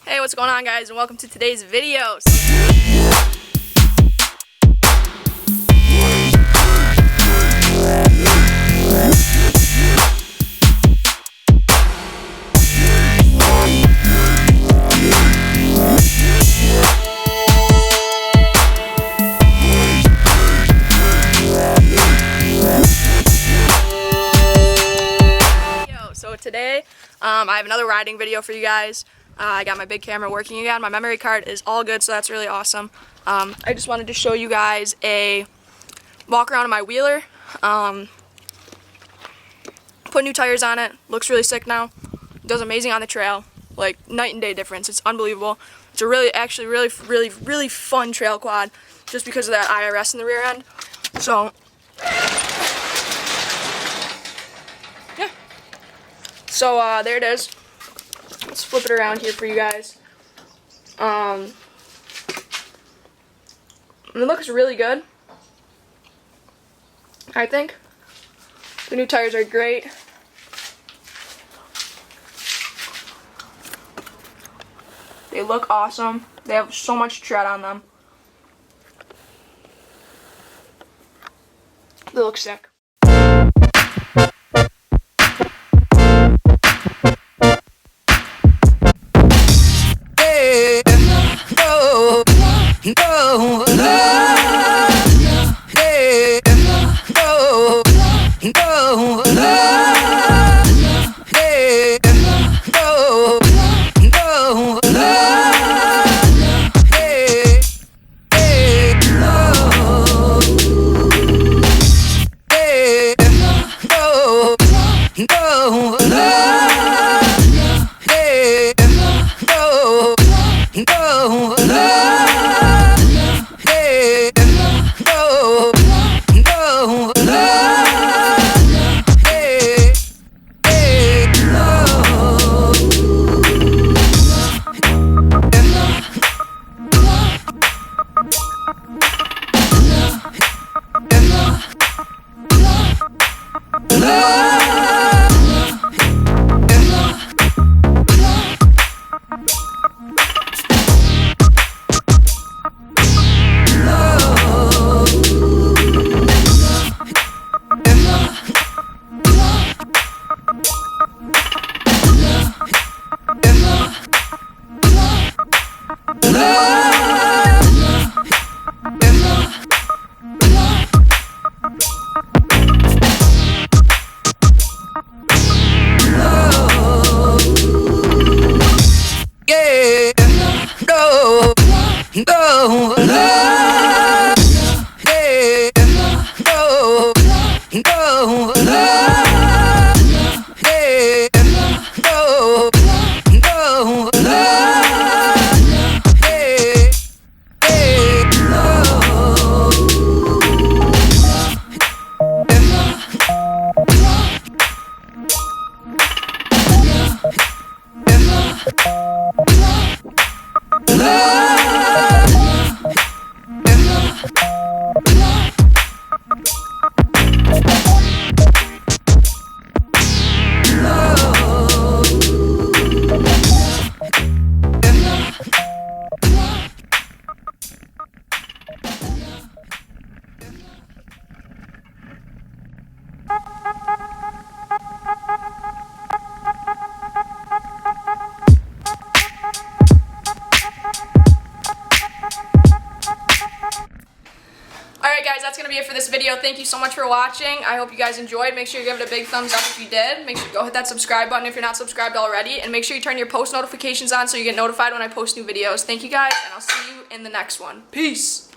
Hey, what's going on, guys, and welcome to today's video. So today, I have another riding video for you guys. I got my big camera working again. My memory card is all good, so that's really awesome. I just wanted to show you guys a walk around of my wheeler. Put new tires on it. Looks really sick now. Does amazing on the trail. Like, night and day difference. It's unbelievable. It's a really fun trail quad just because of that IRS in the rear end. So, yeah. So, there it is. Let's flip it around here for you guys. It looks really good, I think. The new tires are great. They look awesome. They have so much tread on them. They look sick. Alright guys, that's going to be it for this video. Thank you so much for watching. I hope you guys enjoyed. Make sure you give it a big thumbs up if you did. Make sure you go hit that subscribe button if you're not subscribed already. And make sure you turn your post notifications on so you get notified when I post new videos. Thank you guys, and I'll see you in the next one. Peace!